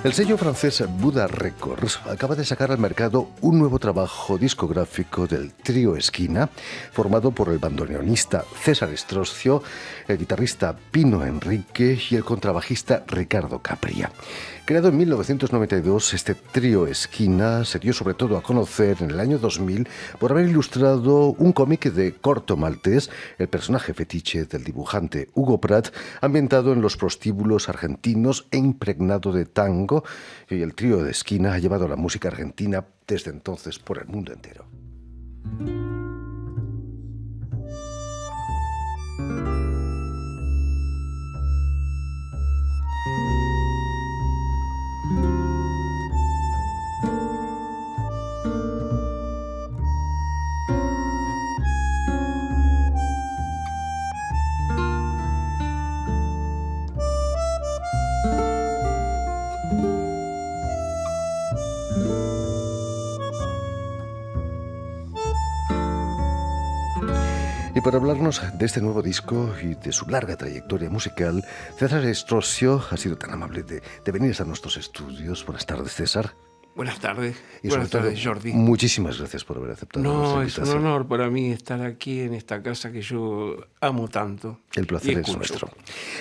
El sello francés Buda Records acaba de sacar al mercado un nuevo trabajo discográfico del trío Esquina, formado por el bandoneonista César Estroscio, el guitarrista Pino Enrique y el contrabajista Ricardo Capria. Creado en 1992, este trío Esquina se dio sobre todo a conocer en el año 2000 por haber ilustrado un cómic de Corto Maltés, el personaje fetiche del dibujante Hugo Pratt, ambientado en los prostíbulos argentinos e impregnado de tango, y el trío de Esquina ha llevado la música argentina desde entonces por el mundo entero. Y para hablarnos de este nuevo disco y de su larga trayectoria musical, César Estroscio ha sido tan amable de venir a nuestros estudios. Buenas tardes, César. Buenas tardes. Y Buenas tardes, Jordi. Muchísimas gracias por haber aceptado nuestra invitación. Es un honor para mí estar aquí en esta casa que yo amo tanto. El placer es nuestro.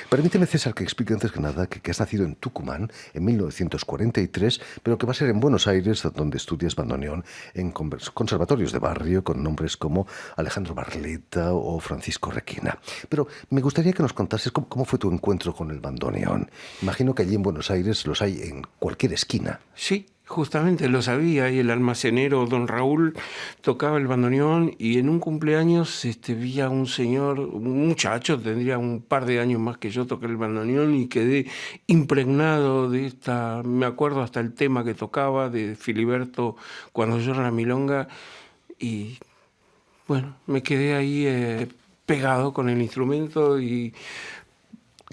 Permíteme, César, que explique antes que nada que has nacido en Tucumán en 1943, pero que va a ser en Buenos Aires donde estudias bandoneón en conservatorios de barrio con nombres como Alejandro Barleta o Francisco Requena. Pero me gustaría que nos contases cómo fue tu encuentro con el bandoneón. Imagino que allí en Buenos Aires los hay en cualquier esquina. Sí. Justamente lo sabía, y el almacenero don Raúl tocaba el bandoneón, y en un cumpleaños vi a un señor, un muchacho, tendría un par de años más que yo, toqué el bandoneón y quedé impregnado de esta, me acuerdo hasta el tema que tocaba de Filiberto Cuando llora la milonga, y bueno, me quedé ahí pegado con el instrumento y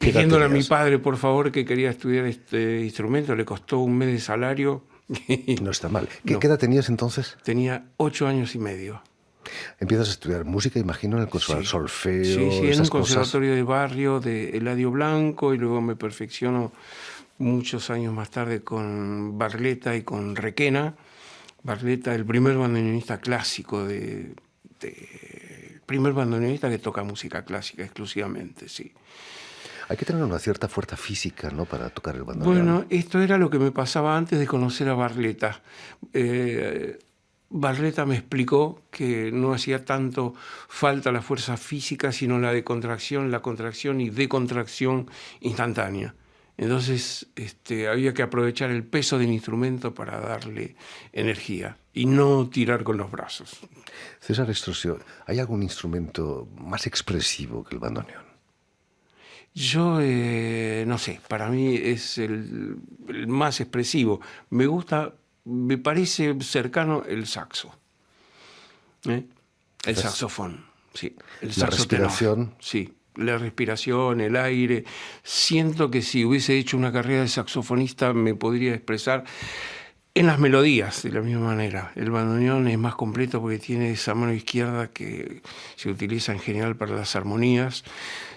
pidiéndole a mi padre, por favor, que quería estudiar este instrumento. Le costó un mes de salario. No está mal. ¿Qué edad tenías entonces? Tenía 8 años y medio. Empiezas a estudiar música, imagino, en el conservatorio, solfeo, sí, en un conservatorio cosas de barrio de Eladio Blanco, y luego me perfecciono muchos años más tarde con Barleta y con Requena. Barleta, el primer bandoneonista clásico primer bandoneonista que toca música clásica exclusivamente, sí. Hay que tener una cierta fuerza física, ¿no?, para tocar el bandoneón. Bueno, esto era lo que me pasaba antes de conocer a Barleta. Barleta me explicó que no hacía tanto falta la fuerza física, sino la contracción y decontracción instantánea. Entonces había que aprovechar el peso del instrumento para darle energía y no tirar con los brazos. César Estroscio, ¿hay algún instrumento más expresivo que el bandoneón? Yo no sé, para mí es el más expresivo. Me parece cercano el saxo. El saxofón, sí. La respiración. Sí, la respiración, el aire. Siento que si hubiese hecho una carrera de saxofonista me podría expresar en las melodías de la misma manera. El bandoneón es más completo porque tiene esa mano izquierda que se utiliza en general para las armonías,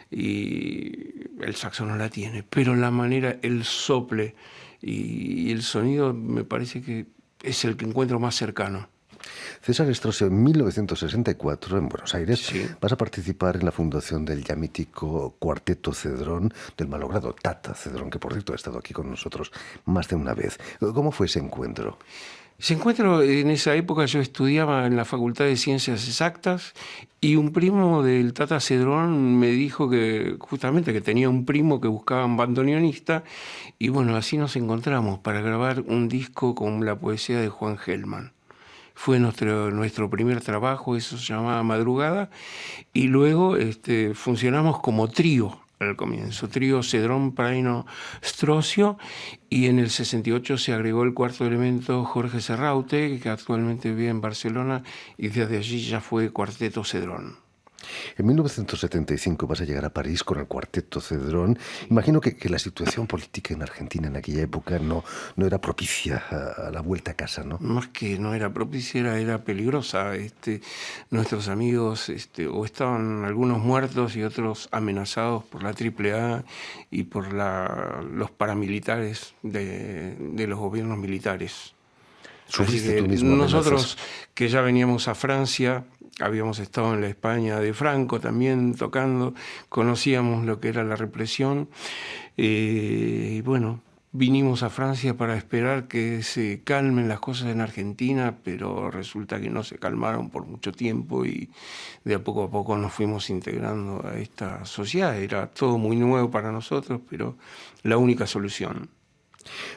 y el saxo no la tiene, pero la manera, el sople y el sonido me parece que es el que encuentro más cercano. César Estroscio, en 1964, en Buenos Aires, sí, vas a participar en la fundación del ya mítico Cuarteto Cedrón, del malogrado Tata Cedrón, que por cierto ha estado aquí con nosotros más de una vez. ¿Cómo fue ese encuentro? Ese encuentro, en esa época yo estudiaba en la Facultad de Ciencias Exactas, y un primo del Tata Cedrón me dijo que justamente que tenía un primo que buscaba un bandoneonista, y bueno, así nos encontramos para grabar un disco con la poesía de Juan Gelman. Fue nuestro primer trabajo, eso se llamaba Madrugada, y luego funcionamos como trío al comienzo, trío Cedrón, Praino, Estroscio, y en el 68 se agregó el cuarto elemento Jorge Serraute, que actualmente vive en Barcelona, y desde allí ya fue Cuarteto Cedrón. En 1975 vas a llegar a París con el Cuarteto Cedrón. Imagino que la situación política en Argentina en aquella época no era propicia a la vuelta a casa, ¿no? Más que no era propicia, era peligrosa. Nuestros amigos o estaban algunos muertos y otros amenazados por la AAA y por los paramilitares de los gobiernos militares. Así ¿Sufriste que tú mismo amenazas? nosotros, que ya veníamos a Francia, habíamos estado en la España de Franco también tocando, conocíamos lo que era la represión, y bueno, vinimos a Francia para esperar que se calmen las cosas en Argentina, pero resulta que no se calmaron por mucho tiempo y de a poco nos fuimos integrando a esta sociedad. Era todo muy nuevo para nosotros, pero la única solución.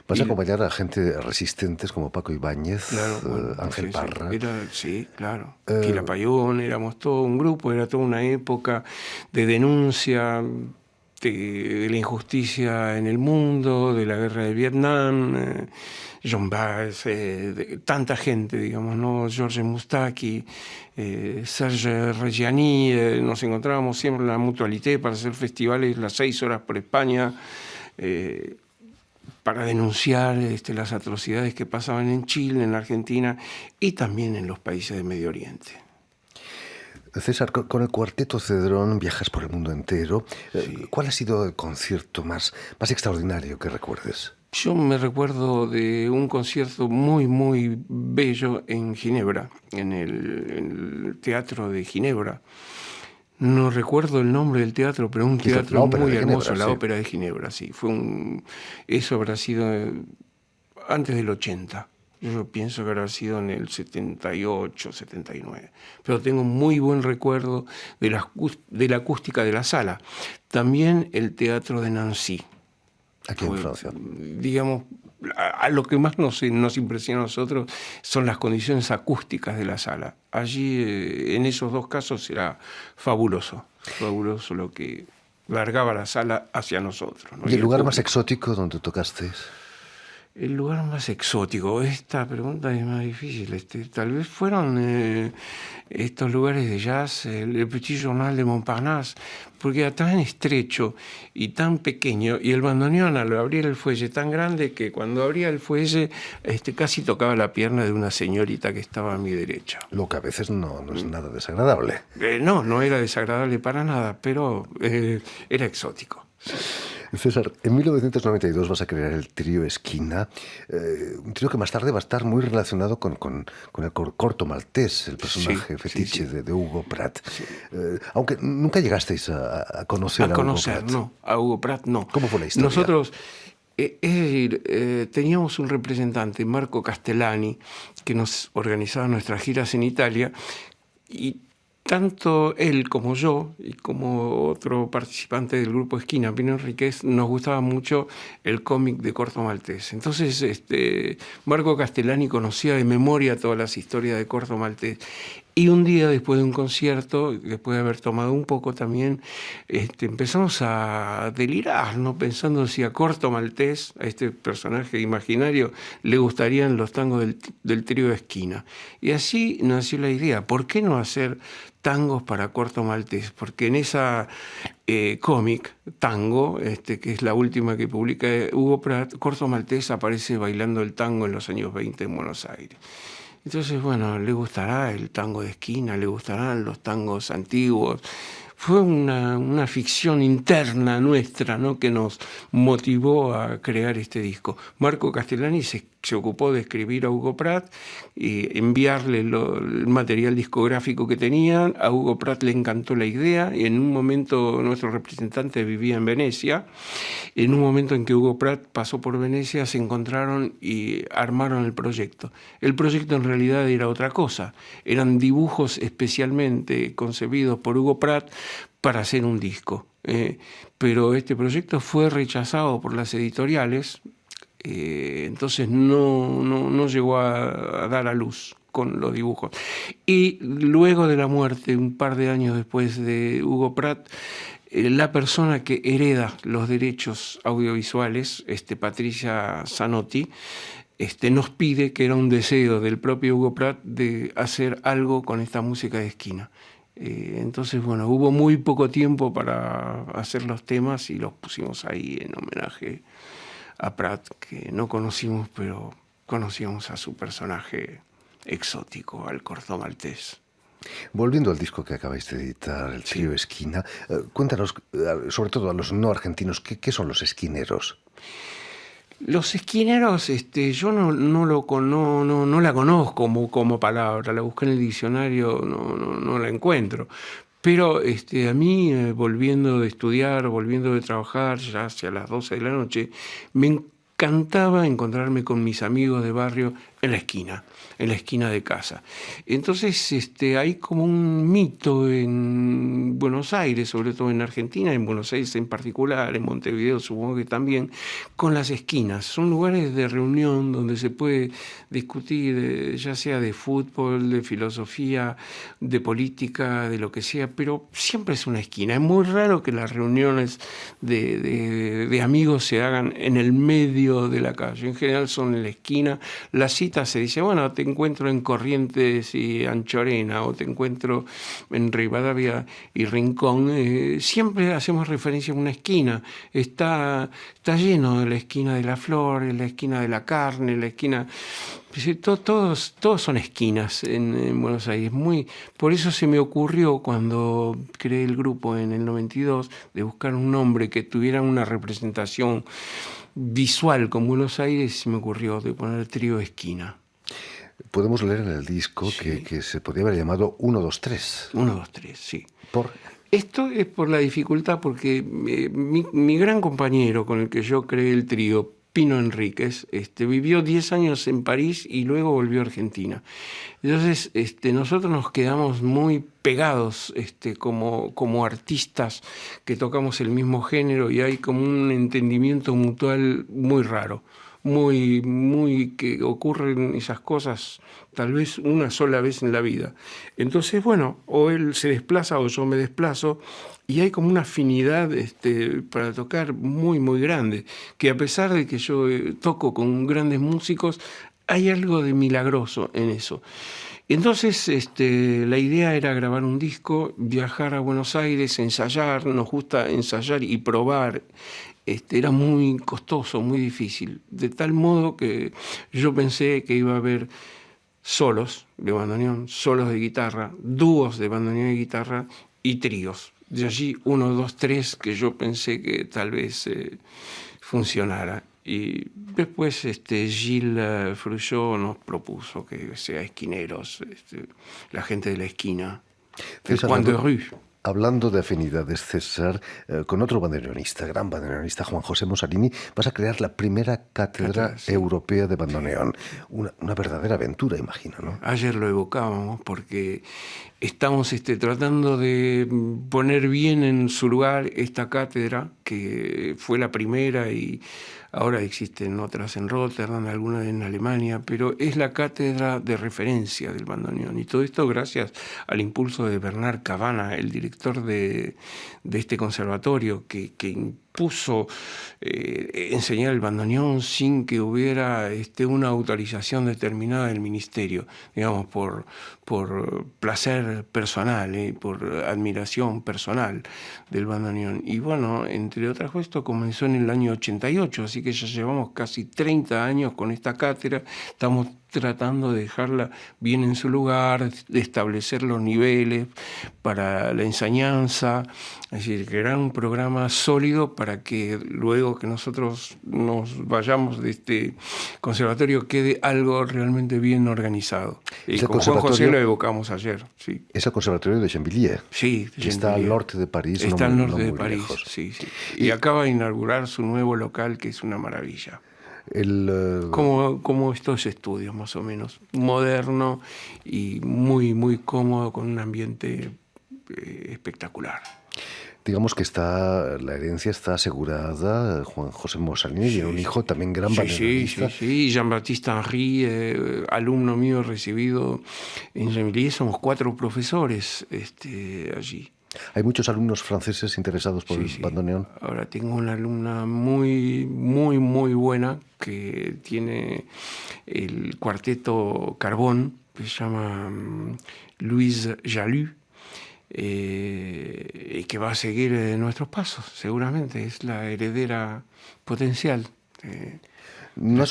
Vas a Y- acompañar a gente resistentes como Paco Ibáñez, Claro, bueno, Ángel sí, sí. Parra. Sí, claro. Quilapayún, éramos todo un grupo, era toda una época de denuncia de la injusticia en el mundo, de la guerra de Vietnam, John Baez, tanta gente, digamos, ¿no? Georges Moustaki, Serge Reggiani, nos encontrábamos siempre en la Mutualité para hacer festivales las 6 horas por España. Para denunciar las atrocidades que pasaban en Chile, en la Argentina y también en los países de Medio Oriente. César, con el Cuarteto Cedrón viajas por el mundo entero. Sí. ¿Cuál ha sido el concierto más extraordinario que recuerdes? Yo me recuerdo de un concierto muy, muy bello en Ginebra, en el Teatro de Ginebra. No recuerdo el nombre del teatro, pero un teatro la Ópera muy de hermoso, Ginebra, la sí. Ópera de Ginebra, sí. Eso habrá sido antes del 80. Yo pienso que habrá sido en el 78, 79. Pero tengo muy buen recuerdo de la acústica de la sala. También el Teatro de Nancy. Aquí en Francia. Digamos, a lo que más nos impresiona a nosotros son las condiciones acústicas de la sala. Allí, en esos dos casos, era fabuloso lo que largaba la sala hacia nosotros, ¿no? ¿Y el lugar más público. exótico donde tocaste? El lugar más exótico, esta pregunta es más difícil. Tal vez fueron estos lugares de jazz, el Petit Journal de Montparnasse, porque era tan estrecho y tan pequeño, y el bandoneón al abrir el fuelle tan grande que cuando abría el fuelle casi tocaba la pierna de una señorita que estaba a mi derecha. Lo que a veces no es nada desagradable. No era desagradable para nada, pero era exótico. César, en 1992 vas a crear el trío Esquina, un trío que más tarde va a estar muy relacionado con el corto maltés, el personaje fetiche de Hugo Pratt. Sí. Aunque nunca llegasteis a conocer a Hugo Pratt. No, a Hugo Pratt no. ¿Cómo fue la historia? Nosotros, es decir, teníamos un representante, Marco Castellani, que nos organizaba nuestras giras en Italia, y tanto él como yo, y como otro participante del grupo Esquina, Pino Enríquez, nos gustaba mucho el cómic de Corto Maltés. Entonces, Marco Castellani conocía de memoria todas las historias de Corto Maltés. Y un día, después de un concierto, después de haber tomado un poco también, empezamos a delirar, ¿no? Pensando si a Corto Maltés, a este personaje imaginario, le gustarían los tangos del trío de Esquina. Y así nació la idea, ¿por qué no hacer tangos para Corto Maltés? Porque en esa cómic, Tango, que es la última que publica Hugo Pratt, Corto Maltés aparece bailando el tango en los años 20 en Buenos Aires. Entonces, bueno, le gustará el tango de esquina, le gustarán los tangos antiguos. Fue una ficción interna nuestra, ¿no?, que nos motivó a crear este disco. Marco Castellani se ocupó de escribir a Hugo Pratt y enviarle el material discográfico que tenían. A Hugo Pratt le encantó la idea y en un momento nuestro representante vivía en Venecia. En un momento en que Hugo Pratt pasó por Venecia, se encontraron y armaron el proyecto. El proyecto en realidad era otra cosa. Eran dibujos especialmente concebidos por Hugo Pratt para hacer un disco. Pero este proyecto fue rechazado por las editoriales, entonces no llegó a dar a luz con los dibujos. Y luego de la muerte, un par de años después de Hugo Pratt, la persona que hereda los derechos audiovisuales, Patricia Zanotti, nos pide, que era un deseo del propio Hugo Pratt, de hacer algo con esta música de esquina. Entonces, bueno, hubo muy poco tiempo para hacer los temas y los pusimos ahí en homenaje a Prat, que no conocimos, pero conocíamos a su personaje exótico, al corto maltés. Volviendo al disco que acabáis de editar, el trío Esquina, cuéntanos, sobre todo a los no argentinos, ¿qué son los esquineros? Los esquineros, yo no la conozco como palabra, la busqué en el diccionario, no la encuentro. Pero a mí, volviendo de estudiar, volviendo de trabajar, ya hacia las 12 de la noche, me encantaba encontrarme con mis amigos de barrio en la esquina de casa. Entonces, hay como un mito en Buenos Aires, sobre todo en Argentina, en Buenos Aires en particular, en Montevideo supongo que también, con las esquinas. Son lugares de reunión donde se puede discutir, ya sea de fútbol, de filosofía, de política, de lo que sea, pero siempre es una esquina. Es muy raro que las reuniones de amigos se hagan en el medio de la calle. En general son en la esquina. La cita se dice, bueno, te encuentro en Corrientes y Anchorena, o te encuentro en Rivadavia y Rincón. Siempre hacemos referencia a una esquina. Está lleno de la esquina de la flor, la esquina de la carne, la esquina... Todos son esquinas en Buenos Aires. Por eso se me ocurrió, cuando creé el grupo en el 92, de buscar un nombre que tuviera una representación visual con Buenos Aires. Se me ocurrió de poner Trío Esquina. Podemos leer en el disco Sí. que se podría haber llamado 1, 2, 3. 1, 2, 3, sí. ¿Por? Esto es por la dificultad, porque mi gran compañero con el que yo creé el trío, Pino Enríquez, vivió 10 años en París y luego volvió a Argentina. Entonces, nosotros nos quedamos muy pegados, como artistas que tocamos el mismo género, y hay como un entendimiento mutual muy raro. Que ocurren esas cosas tal vez una sola vez en la vida. Entonces, bueno, o él se desplaza o yo me desplazo, y hay como una afinidad, para tocar muy grande, que a pesar de que yo toco con grandes músicos, hay algo de milagroso en eso. Entonces, la idea era grabar un disco, viajar a Buenos Aires, ensayar. Nos gusta ensayar y probar. Era muy costoso, muy difícil, de tal modo que yo pensé que iba a haber solos de bandoneón, solos de guitarra, dúos de bandoneón y guitarra y tríos. De allí 1, 2, 3, que yo pensé que tal vez funcionara. Y después Gilles Fruchot nos propuso que sea Esquineros, la gente de la esquina, del coin de rue. Hablando de afinidades, César, con otro bandoneonista, gran bandoneonista, Juan José Mossalini, vas a crear la primera cátedra europea de bandoneón. Una verdadera aventura, imagino, ¿no? Ayer lo evocábamos porque estamos tratando de poner bien en su lugar esta cátedra, que fue la primera y ahora existen otras en Rotterdam, algunas en Alemania, pero es la cátedra de referencia del bandoneón. Y todo esto gracias al impulso de Bernard Cabana, el director de este conservatorio, que impuso enseñar el bandoneón sin que hubiera una autorización determinada del ministerio, digamos, por placer personal, por admiración personal del bandoneón. Y bueno, entre otras cosas, esto comenzó en el año 88, así que ya llevamos casi 30 años con esta cátedra. Estamos tratando de dejarla bien en su lugar, de establecer los niveles para la enseñanza, es decir, crear un programa sólido para que luego que nosotros nos vayamos de este conservatorio quede algo realmente bien organizado. Y con Juan José lo evocamos ayer. Sí. Es el conservatorio de Gennevilliers. Sí, que está al norte de París. Está al norte de París, sí. Y acaba de inaugurar su nuevo local, que es una maravilla. Como estos estudios, más o menos, moderno y muy cómodo, con un ambiente espectacular. Digamos que la herencia está asegurada. Juan José Mossalini tiene un hijo también gran bandoneonista. Sí. Jean-Baptiste Henry, alumno mío recibido en Gennevilliers. Somos 4 profesores allí. Hay muchos alumnos franceses interesados por el bandoneón. Ahora tengo una alumna muy buena que tiene el cuarteto Carbón, que se llama Louise Jalou, y que va a seguir nuestros pasos, seguramente. Es la heredera potencial. Nunca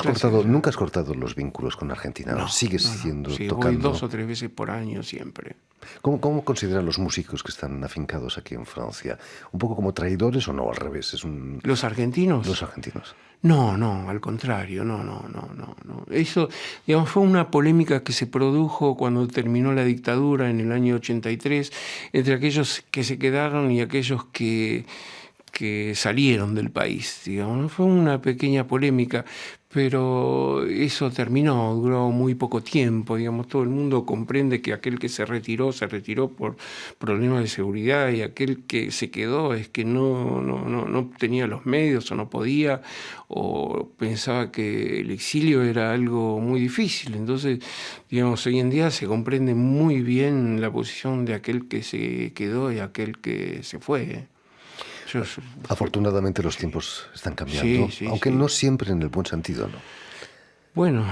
has cortado los vínculos con Argentina, ¿no? No, Sigues no, no. siendo Sí, voy tocando. 2 o 3 veces por año siempre. ¿Cómo consideran los músicos que están afincados aquí en Francia? ¿Un poco como traidores o no? Al revés, ¿Los argentinos? los argentinos. No, no, al contrario, no, no, no, no, no. Eso, digamos, fue una polémica que se produjo cuando terminó la dictadura en el año 83 entre aquellos que se quedaron y aquellos que salieron del país, digamos, ¿no? Fue una pequeña polémica, pero eso terminó, duró muy poco tiempo, digamos, todo el mundo comprende que aquel que se retiró por problemas de seguridad y aquel que se quedó es que no tenía los medios o no podía o pensaba que el exilio era algo muy difícil. Entonces, digamos, hoy en día se comprende muy bien la posición de aquel que se quedó y aquel que se fue, ¿eh? Afortunadamente los tiempos están cambiando, Sí, sí, aunque sí. no siempre en el buen sentido, ¿no? Bueno,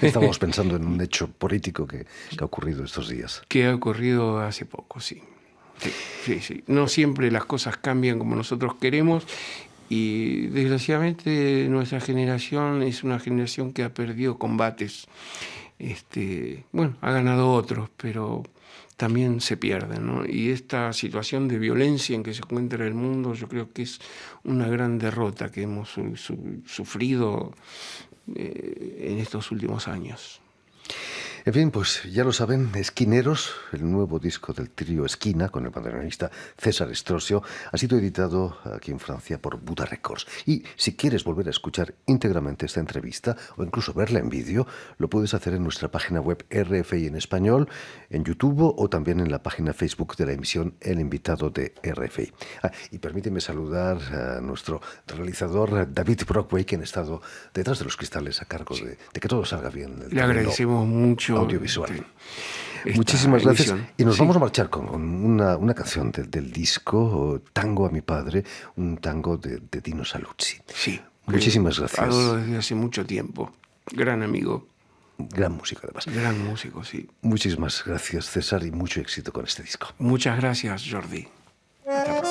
Estábamos pensando en un hecho político que ha ocurrido estos días. que ha ocurrido hace poco, sí. Sí, sí, sí. No siempre las cosas cambian como nosotros queremos y desgraciadamente nuestra generación es una generación que ha perdido combates. Bueno, ha ganado otros, pero también se pierden, ¿no? Y esta situación de violencia en que se encuentra el mundo, yo creo que es una gran derrota que hemos sufrido en estos últimos años. En fin, pues ya lo saben, Esquineros, el nuevo disco del trío Esquina con el bandoneonista César Estrocio, ha sido editado aquí en Francia por Buda Records. Y si quieres volver a escuchar íntegramente esta entrevista o incluso verla en vídeo, lo puedes hacer en nuestra página web RFI en español, en YouTube o también en la página Facebook de la emisión El Invitado de RFI. Y permíteme saludar a nuestro realizador David Brockway, quien ha estado detrás de los cristales a cargo de que todo salga bien. Le agradecemos mucho Audiovisual. esta Muchísimas gracias. emisión. Y nos Sí. vamos a marchar con una canción del disco Tango a mi padre, un tango de Dino Saluzzi. Sí. Muchísimas gracias. Adoro desde hace mucho tiempo. Gran amigo, Gran música, además. gran músico, sí. Muchísimas gracias, César, y mucho éxito con este disco. Muchas gracias, Jordi. Hasta pronto.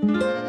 Música